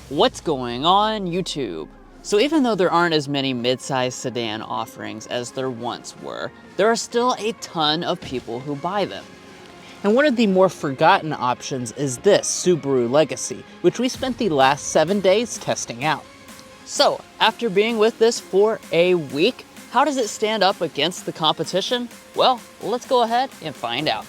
What's going on YouTube? So even though there aren't as many mid-size sedan offerings as there once were, there are still a ton of people who buy them. And one of the more forgotten options is this Subaru Legacy, which we spent the last 7 days testing out. So after being with this for a week, how does it stand up against the competition? Well, let's go ahead and find out.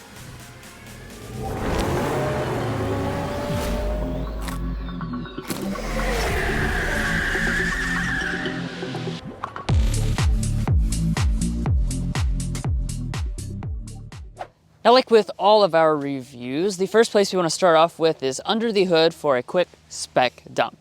Now, like with all of our reviews, the first place we want to start off with is under the hood for a quick spec dump.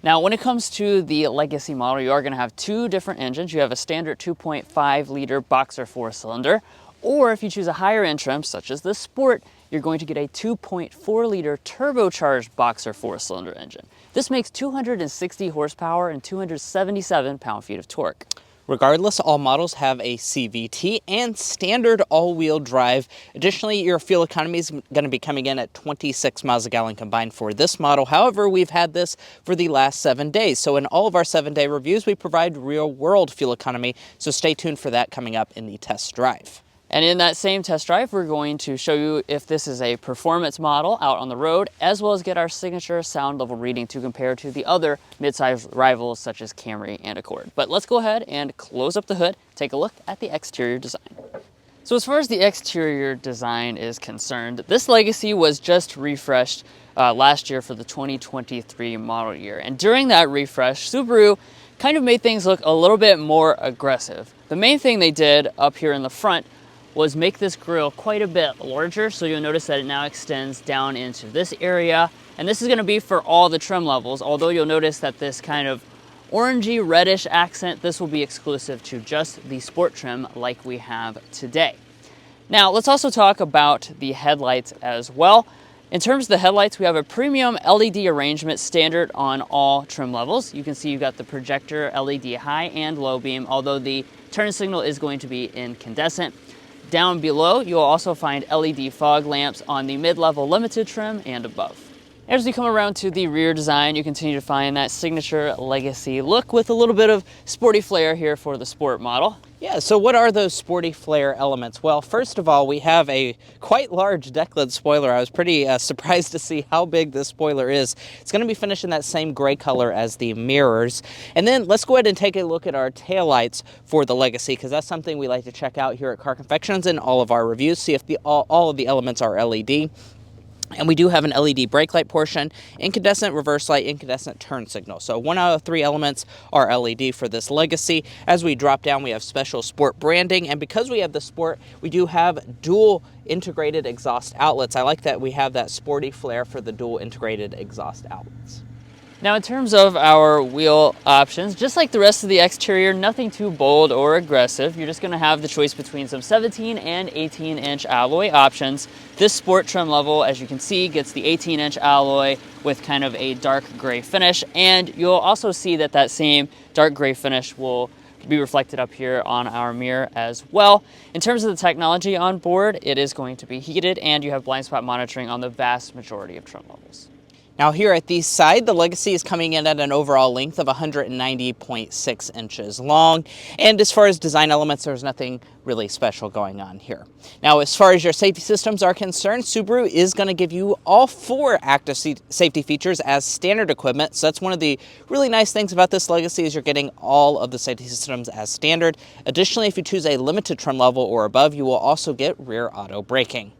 Now, when it comes to the Legacy model, you are going to have two different engines. You have a standard 2.5 liter boxer 4-cylinder, or if you choose a higher end trim, such as the Sport, you're going to get a 2.4 liter turbocharged boxer 4-cylinder engine. This makes 260 horsepower and 277 pound-feet of torque. Regardless, all models have a CVT and standard all-wheel drive. Additionally, your fuel economy is going to be coming in at 26 miles a gallon combined for this model. However, we've had this for the last 7 days. So in all of our 7-day reviews, we provide real-world fuel economy. So stay tuned for that coming up in the test drive. And in that same test drive, we're going to show you if this is a performance model out on the road, as well as get our signature sound level reading to compare to the other mid-size rivals such as Camry and Accord. But let's go ahead and close up the hood, take a look at the exterior design. So as far as the exterior design is concerned, this Legacy was just refreshed last year for the 2023 model year. And during that refresh, Subaru kind of made things look a little bit more aggressive. The main thing they did up here in the front was make this grille quite a bit larger, so you'll notice that it now extends down into this area, and this is going to be for all the trim levels, although you'll notice that this kind of orangey reddish accent, this will be exclusive to just the Sport trim like we have today. Now let's also talk about the headlights as well. In terms of the headlights, we have a premium LED arrangement standard on all trim levels. You can see you've got the projector LED high and low beam, although the turn signal is going to be incandescent. Down below, you'll also find LED fog lamps on the mid-level limited trim and above. As we come around to the rear design, you continue to find that signature Legacy look with a little bit of sporty flair here for the Sport model. Yeah, so what are those sporty flair elements? Well, first of all, we have a quite large deck lid spoiler. I was pretty surprised to see how big this spoiler is. It's going to be finished in that same gray color as the mirrors. And then let's go ahead and take a look at our taillights for the Legacy, because that's something we like to check out here at Car Confections in all of our reviews, see if all of the elements are LED. And we do have an LED brake light portion, incandescent reverse light, incandescent turn signal. So 1 out of 3 elements are LED for this Legacy. As we drop down, we have special Sport branding. And because we have the Sport, we do have dual integrated exhaust outlets. I like that we have that sporty flair for the dual integrated exhaust outlets. Now in terms of our wheel options, just like the rest of the exterior, nothing too bold or aggressive. You're just going to have the choice between some 17 and 18-inch alloy options. This Sport trim level, as you can see, gets the 18-inch alloy with kind of a dark gray finish, and you'll also see that that same dark gray finish will be reflected up here on our mirror as well. In terms of the technology on board, it is going to be heated, and you have blind spot monitoring on the vast majority of trim levels. Now here at the side, the Legacy is coming in at an overall length of 190.6 inches long. And as far as design elements, there's nothing really special going on here. Now, as far as your safety systems are concerned, Subaru is going to give you all 4 active safety features as standard equipment. So that's one of the really nice things about this Legacy is you're getting all of the safety systems as standard. Additionally, if you choose a limited trim level or above, you will also get rear auto braking.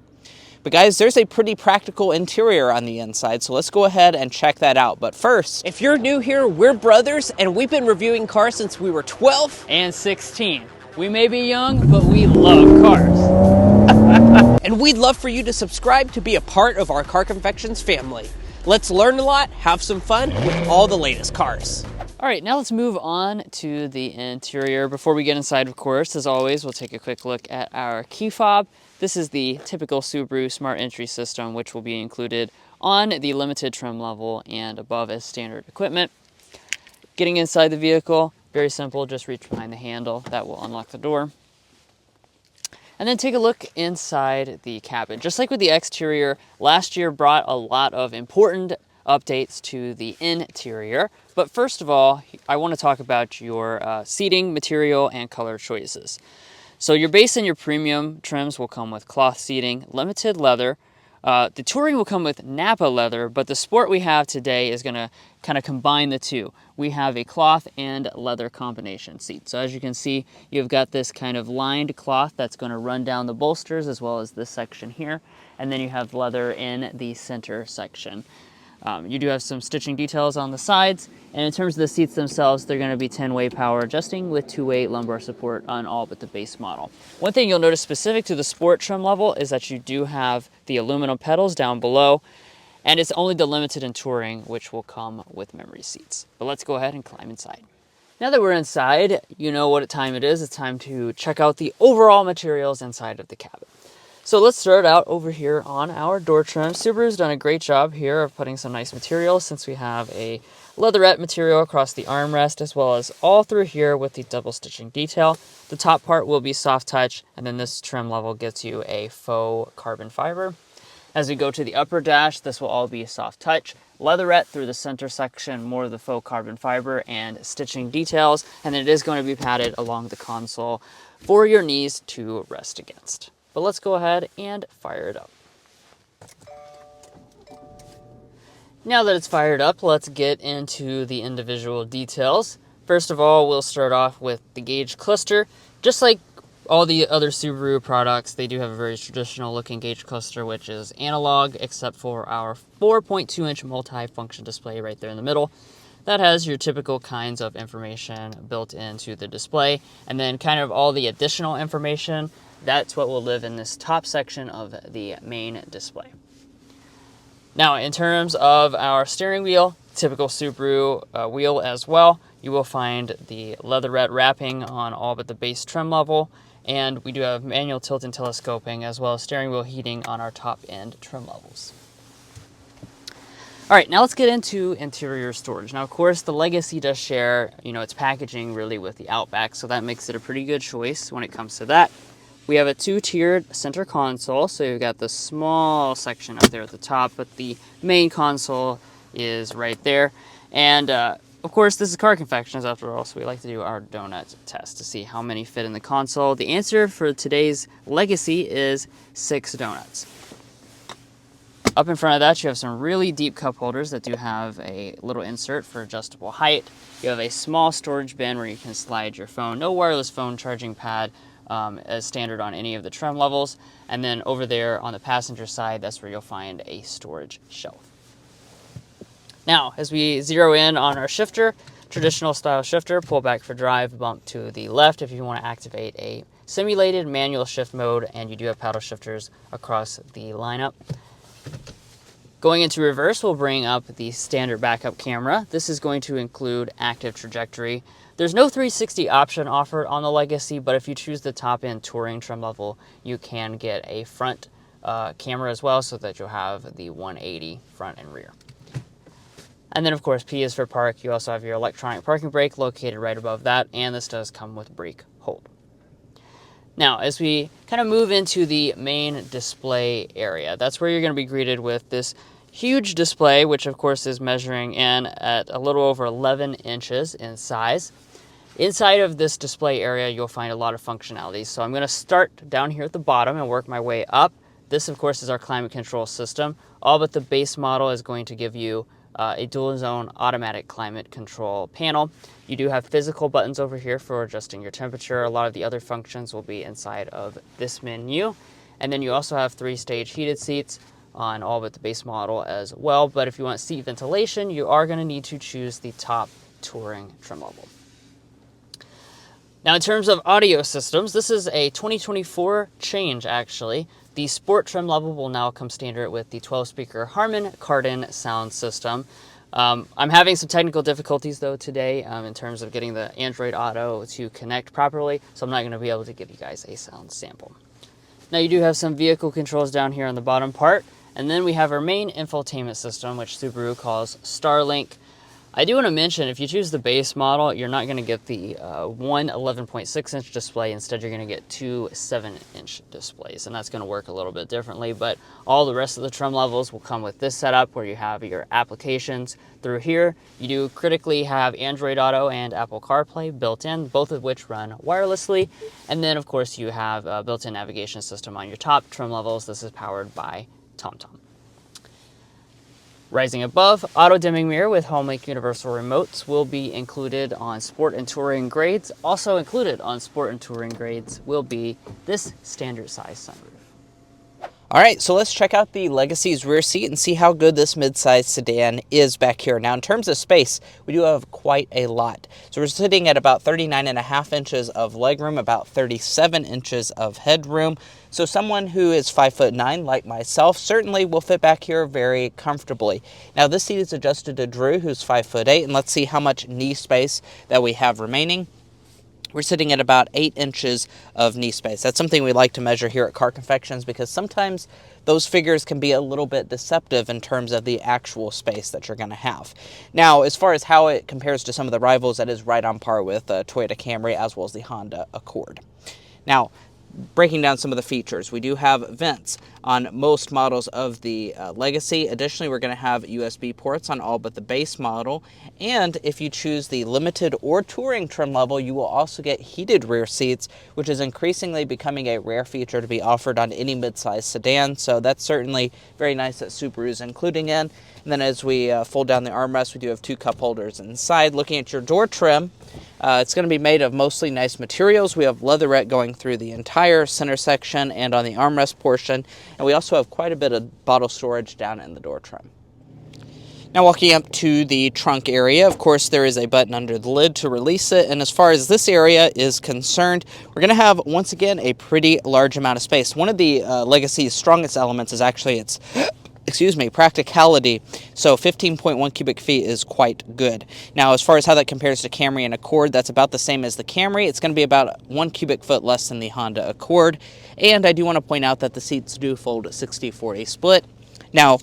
But guys, there's a pretty practical interior on the inside, so let's go ahead and check that out. But first, if you're new here, we're brothers, and we've been reviewing cars since we were 12 and 16. We may be young, but we love cars. And we'd love for you to subscribe to be a part of our Car Confections family. Let's learn a lot, have some fun with all the latest cars. All right, now let's move on to the interior. Before we get inside, of course, as always, we'll take a quick look at our key fob. This is the typical Subaru Smart Entry system, which will be included on the limited trim level and above as standard equipment. Getting inside the vehicle, very simple, just reach behind the handle. That will unlock the door. And then take a look inside the cabin. Just like with the exterior, last year brought a lot of important updates to the interior. But first of all, I want to talk about your seating material and color choices. So your base and your premium trims will come with cloth seating, limited leather. The touring will come with Napa leather, but the sport we have today is going to kind of combine the two. We have a cloth and leather combination seat. So as you can see, you've got this kind of lined cloth that's going to run down the bolsters as well as this section here. And then you have leather in the center section. You do have some stitching details on the sides, and in terms of the seats themselves, they're going to be 10-way power adjusting with 2-way lumbar support on all but the base model. One thing you'll notice specific to the sport trim level is that you do have the aluminum pedals down below, and it's only the limited and touring which will come with memory seats. But let's go ahead and climb inside. Now that we're inside, you know what time it is. It's time to check out the overall materials inside of the cabin. So let's start out over here on our door trim. Subaru's done a great job here of putting some nice materials, since we have a leatherette material across the armrest as well as all through here with the double stitching detail. The top part will be soft touch, and then this trim level gets you a faux carbon fiber. As we go to the upper dash, this will all be soft touch. Leatherette through the center section, more of the faux carbon fiber and stitching details, and then it is going to be padded along the console for your knees to rest against. But let's go ahead and fire it up. Now that it's fired up, let's get into the individual details. First of all, we'll start off with the gauge cluster. Just like all the other Subaru products, they do have a very traditional looking gauge cluster, which is analog, except for our 4.2-inch multi-function display right there in the middle. That has your typical kinds of information built into the display, and then kind of all the additional information. That's what will live in this top section of the main display. Now, in terms of our steering wheel, typical Subaru wheel as well, you will find the leatherette wrapping on all but the base trim level, and we do have manual tilt and telescoping as well as steering wheel heating on our top end trim levels. All right, now let's get into interior storage. Now, of course, the Legacy does share, its packaging really with the Outback, so that makes it a pretty good choice when it comes to that. We have a 2-tiered center console, so you've got the small section up there at the top, but the main console is right there. And of course, this is car Confections after all, so we like to do our donut test to see how many fit in the console. The answer for today's Legacy is 6 donuts. Up in front of that, you have some really deep cup holders that do have a little insert for adjustable height. You have a small storage bin where you can slide your phone. No wireless phone charging pad, as standard on any of the trim levels. And then over there on the passenger side, that's where you'll find a storage shelf. Now, as we zero in on our shifter, traditional style shifter, pull back for drive, bump to the left if you want to activate a simulated manual shift mode, and you do have paddle shifters across the lineup. Going into reverse, we'll bring up the standard backup camera. This is going to include active trajectory. There's no 360 option offered on the Legacy, but if you choose the top-end touring trim level, you can get a front camera as well, so that you'll have the 180 front and rear. And then, of course, P is for park. You also have your electronic parking brake located right above that, and this does come with brake hold. Now, as we kind of move into the main display area, that's where you're going to be greeted with this huge display, which of course is measuring in at a little over 11 inches in size. Inside of this display area, you'll find a lot of functionality. So I'm going to start down here at the bottom and work my way up. This, of course, is our climate control system. All but the base model is going to give you a dual zone automatic climate control panel. You do have physical buttons over here for adjusting your temperature. A lot of the other functions will be inside of this menu. And then you also have 3-stage heated seats on all but the base model as well. But if you want seat ventilation, you are going to need to choose the top touring trim level. Now, in terms of audio systems, this is a 2024 change, actually. The sport trim level will now come standard with the 12-speaker Harman Kardon sound system. I'm having some technical difficulties, though, today in terms of getting the Android Auto to connect properly, so I'm not going to be able to give you guys a sound sample. Now, you do have some vehicle controls down here on the bottom part, and then we have our main infotainment system, which Subaru calls Starlink. I do want to mention, if you choose the base model, you're not going to get the one 11.6-inch display. Instead, you're going to get two 7-inch displays, and that's going to work a little bit differently. But all the rest of the trim levels will come with this setup, where you have your applications through here. You do critically have Android Auto and Apple CarPlay built in, both of which run wirelessly. And then, of course, you have a built-in navigation system on your top trim levels. This is powered by TomTom. Rising above, auto-dimming mirror with HomeLink universal remotes will be included on Sport and Touring grades. Also included on Sport and Touring grades will be this standard size sunroof. All right, so let's check out the Legacy's rear seat and see how good this midsize sedan is back here. Now, in terms of space, we do have quite a lot. So we're sitting at about 39.5 inches of legroom, about 37 inches of headroom. So someone who is 5'9", like myself, certainly will fit back here very comfortably. Now, this seat is adjusted to Drew, who's 5'8", and let's see how much knee space that we have remaining. We're sitting at about 8 inches of knee space. That's something we like to measure here at Car Confections, because sometimes those figures can be a little bit deceptive in terms of the actual space that you're going to have. Now, as far as how it compares to some of the rivals, that is right on par with Toyota Camry as well as the Honda Accord. Now, breaking down some of the features, we do have vents on most models of the Legacy. Additionally, we're going to have USB ports on all but the base model. And if you choose the limited or touring trim level, you will also get heated rear seats, which is increasingly becoming a rare feature to be offered on any midsize sedan. So that's certainly very nice that Subaru is including in. And then as we fold down the armrest, we do have two cup holders inside. Looking at your door trim, it's going to be made of mostly nice materials. We have leatherette going through the entire center section and on the armrest portion. And we also have quite a bit of bottle storage down in the door trim. Now, walking up to the trunk area, of course, there is a button under the lid to release it. And as far as this area is concerned, we're going to have, once again, a pretty large amount of space. One of the Legacy's strongest elements is actually its practicality. So 15.1 cubic feet is quite good. Now, as far as how that compares to Camry and Accord, that's about the same as the Camry. It's going to be about 1 cubic foot less than the Honda Accord. And I do want to point out that the seats do fold 60-40 split. Now,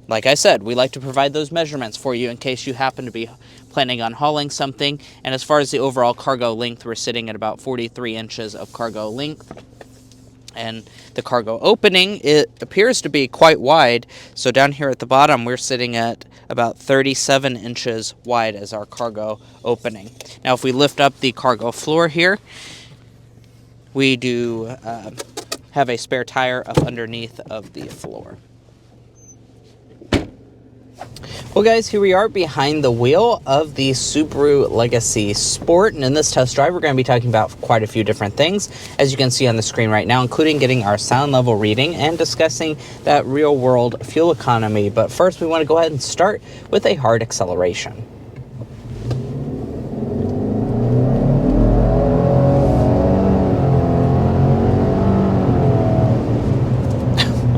like I said, we like to provide those measurements for you in case you happen to be planning on hauling something. And as far as the overall cargo length, we're sitting at about 43 inches of cargo length. And the cargo opening, it appears to be quite wide. So down here at the bottom, we're sitting at about 37 inches wide as our cargo opening. Now, if we lift up the cargo floor here, we do have a spare tire up underneath of the floor. Well, guys, here we are behind the wheel of the Subaru Legacy Sport, and in this test drive, we're going to be talking about quite a few different things, as you can see on the screen right now, including getting our sound level reading and discussing that real-world fuel economy. But first, we want to go ahead and start with a hard acceleration.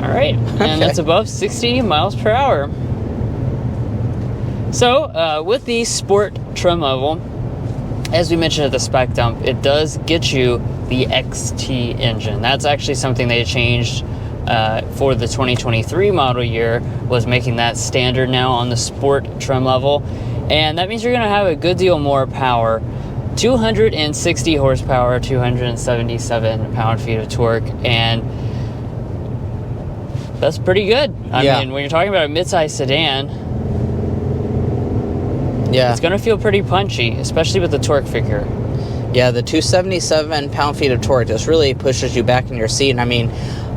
All right, and that's above 60 miles per hour. So, with the Sport trim level, as we mentioned at the spec dump, it does get you the XT engine. That's actually something they changed for the 2023 model year, was making that standard now on the Sport trim level. And that means you're going to have a good deal more power. 260 horsepower, 277 pound-feet of torque, and that's pretty good. I mean, when you're talking about a midsize sedan, it's going to feel pretty punchy, especially with the torque figure. Yeah, the 277 pound-feet of torque just really pushes you back in your seat. And I mean,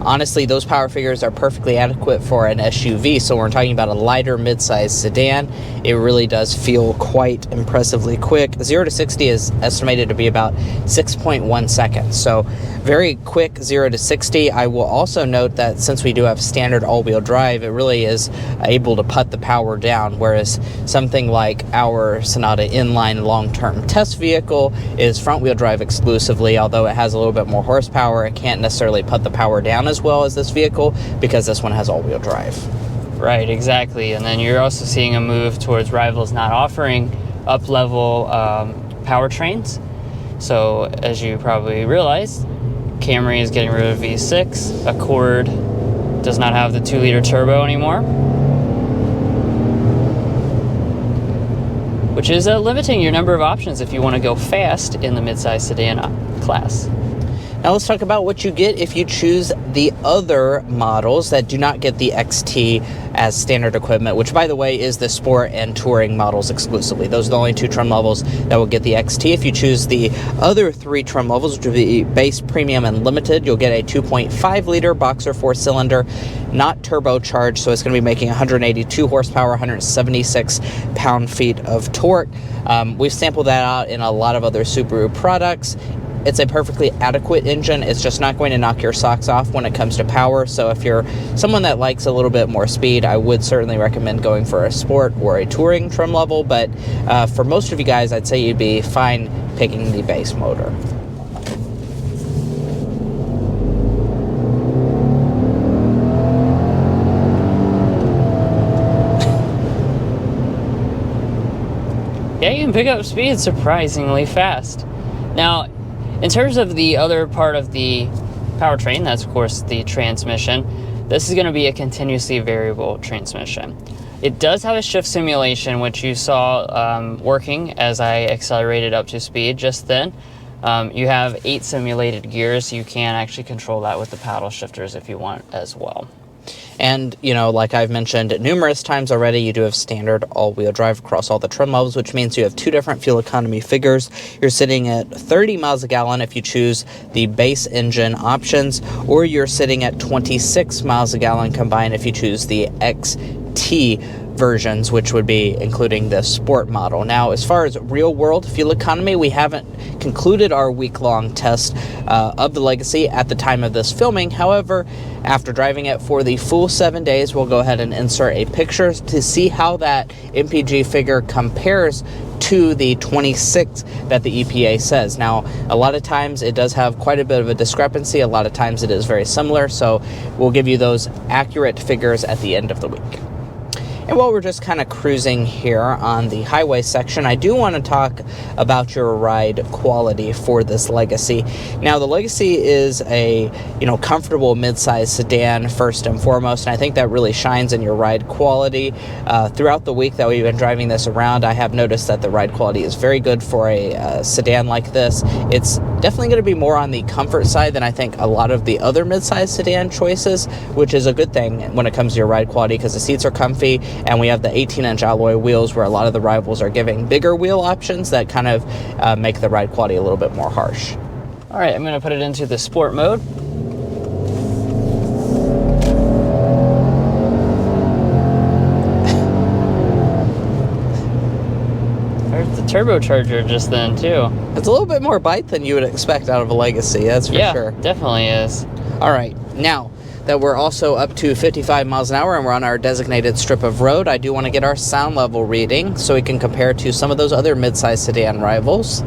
honestly, those power figures are perfectly adequate for an SUV. So when we're talking about a lighter mid-size sedan, it really does feel quite impressively quick. 0 to 60 is estimated to be about 6.1 seconds. So very quick 0 to 60. I will also note that since we do have standard all-wheel drive, it really is able to put the power down, whereas something like our Sonata inline long-term test vehicle is front-wheel drive exclusively. Although it has a little bit more horsepower, it can't necessarily put the power down as well as this vehicle, because this one has all-wheel drive. Right, exactly. And then you're also seeing a move towards rivals not offering up-level powertrains. So as you probably realized, Camry is getting rid of V6. Accord does not have the 2-liter turbo anymore. which is limiting your number of options if you want to go fast in the midsize sedan class. Now let's talk about what you get if you choose the other models that do not get the XT as standard equipment, which, by the way, is the sport and touring models exclusively. Those are the only 2 trim levels that will get the XT. If you choose the other 3 trim levels, which will be base, premium, and limited, you'll get a 2.5-liter boxer 4-cylinder, not turbocharged, so it's going to be making 182 horsepower, 176 pound-feet of torque. We've sampled that out in a lot of other Subaru products. It's a perfectly adequate engine. It's just not going to knock your socks off when it comes to power. So if you're someone that likes a little bit more speed, I would certainly recommend going for a sport or a touring trim level. But for most of you guys, I'd say you'd be fine picking the base motor. Yeah, you can pick up speed surprisingly fast. Now, in terms of the other part of the powertrain, that's of course the transmission, this is going to be a continuously variable transmission. It does have a shift simulation, which you saw working as I accelerated up to speed just then. You have 8 simulated gears. You can actually control that with the paddle shifters if you want as well. And, you know, like I've mentioned numerous times already, you do have standard all-wheel drive across all the trim levels, which means you have 2 different fuel economy figures. You're sitting at 30 miles a gallon if you choose the base engine options, or you're sitting at 26 miles a gallon combined if you choose the XT versions, which would be including the sport model. Now, as far as real-world fuel economy, we haven't concluded our week-long test of the Legacy at the time of this filming. However, after driving it for the full 7 days, we'll go ahead and insert a picture to see how that MPG figure compares to the 26 that the EPA says. Now, a lot of times it does have quite a bit of a discrepancy. A lot of times it is very similar, so we'll give you those accurate figures at the end of the week. And while we're just kind of cruising here on the highway section, I do want to talk about your ride quality for this Legacy. Now, the Legacy is a, comfortable midsize sedan first and foremost, and I think that really shines in your ride quality. Throughout the week that we've been driving this around, I have noticed that the ride quality is very good for a sedan like this. It's definitely going to be more on the comfort side than I think a lot of the other midsize sedan choices, which is a good thing when it comes to your ride quality because the seats are comfy. And we have the 18-inch alloy wheels where a lot of the rivals are giving bigger wheel options that kind of make the ride quality a little bit more harsh. All right, I'm going to put it into the sport mode. There's the turbocharger just then, too. It's a little bit more bite than you would expect out of a Legacy, that's for sure. Yeah, definitely is. All right, now that we're also up to 55 miles an hour and we're on our designated strip of road, I do want to get our sound level reading so we can compare to some of those other midsize sedan rivals.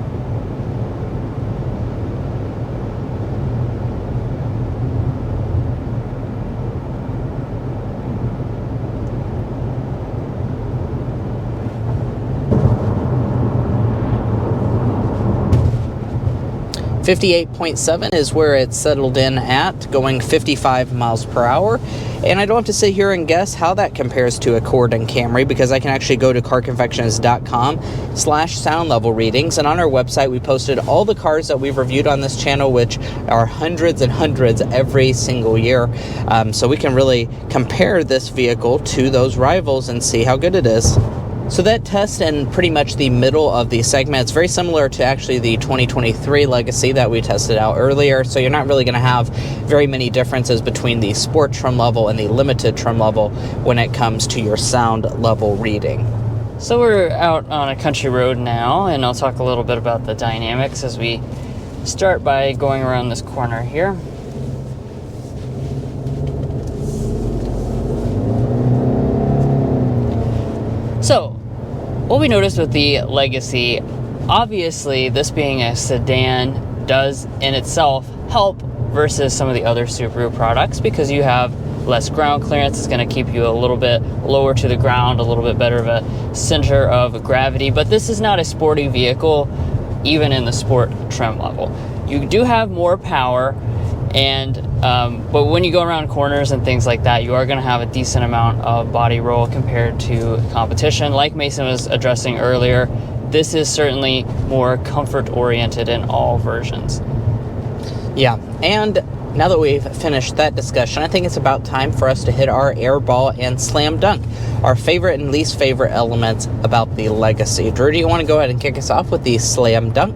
58.7 is where it's settled in at, going 55 miles per hour. And I don't have to sit here and guess how that compares to Accord and Camry because I can actually go to carconfections.com/sound level readings. And on our website, we posted all the cars that we've reviewed on this channel, which are hundreds and hundreds every single year. So we can really compare this vehicle to those rivals and see how good it is. So that test in pretty much the middle of the segment, it's very similar to actually the 2023 Legacy that we tested out earlier. So you're not really going to have very many differences between the sport trim level and the limited trim level when it comes to your sound level reading. So we're out on a country road now, and I'll talk a little bit about the dynamics as we start by going around this corner here. So, what we noticed with the Legacy, obviously this being a sedan does in itself help versus some of the other Subaru products because you have less ground clearance. It's going to keep you a little bit lower to the ground, a little bit better of a center of gravity, but this is not a sporty vehicle even in the sport trim level. You do have more power And but when you go around corners and things like that, you are going to have a decent amount of body roll compared to competition. Like Mason was addressing earlier, this is certainly more comfort oriented in all versions. Yeah, and now that we've finished that discussion, I think it's about time for us to hit our airball and slam dunk, our favorite and least favorite elements about the Legacy. Drew, do you want to go ahead and kick us off with the slam dunk?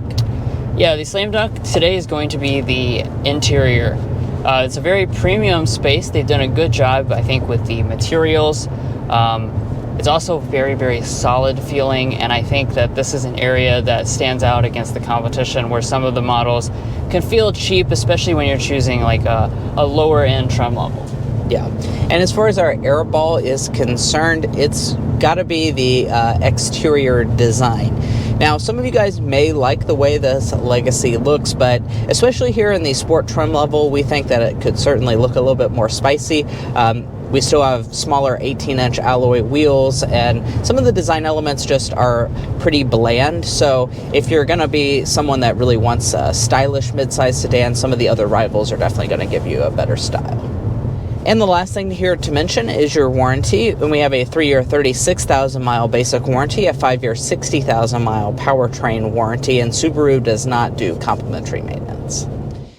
Yeah, the slam dunk today is going to be the interior. It's a very premium space. They've done a good job, I think, with the materials. It's also very, very solid feeling, and I think that this is an area that stands out against the competition, where some of the models can feel cheap, especially when you're choosing like a lower end trim level. Yeah, and as far as our airball is concerned, it's got to be the exterior design. Now, some of you guys may like the way this Legacy looks, but especially here in the sport trim level, we think that it could certainly look a little bit more spicy. We still have smaller 18-inch alloy wheels, and some of the design elements just are pretty bland. So if you're going to be someone that really wants a stylish midsize sedan, some of the other rivals are definitely going to give you a better style. And the last thing here to mention is your warranty. And we have a 3-year 36,000 mile basic warranty, a 5-year 60,000 mile powertrain warranty, and Subaru does not do complimentary maintenance.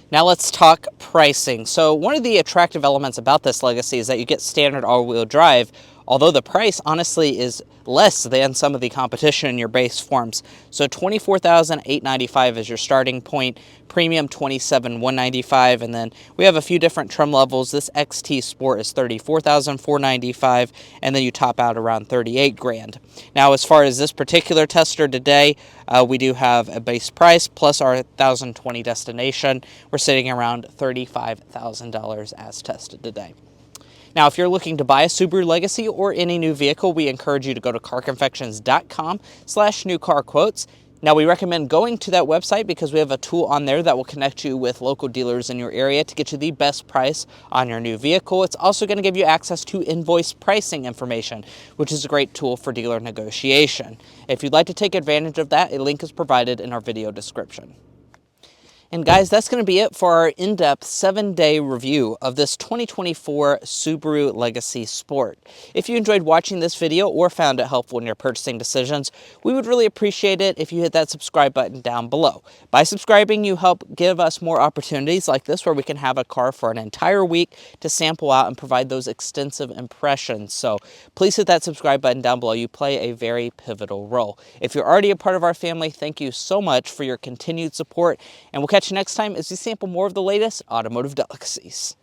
Now let's talk pricing. So one of the attractive elements about this Legacy is that you get standard all-wheel drive, although the price honestly is less than some of the competition in your base forms. So $24,895 is your starting point, premium $27,195, and then we have a few different trim levels. This XT Sport is $34,495, and then you top out around $38,000. Now, as far as this particular tester today, we do have a base price plus our 1,020 destination. We're sitting around $35,000 as tested today. Now, if you're looking to buy a Subaru Legacy or any new vehicle, we encourage you to go to carconfections.com/newcarquotes. Now, we recommend going to that website because we have a tool on there that will connect you with local dealers in your area to get you the best price on your new vehicle. It's also going to give you access to invoice pricing information, which is a great tool for dealer negotiation. If you'd like to take advantage of that, a link is provided in our video description. And guys, that's going to be it for our in-depth 7-day review of this 2024 Subaru Legacy Sport. If you enjoyed watching this video or found it helpful in your purchasing decisions, we would really appreciate it if you hit that subscribe button down below. By subscribing, you help give us more opportunities like this where we can have a car for an entire week to sample out and provide those extensive impressions. So please hit that subscribe button down below. You play a very pivotal role. If you're already a part of our family, thank you so much for your continued support, and we'll catch you next time as we sample more of the latest automotive delicacies.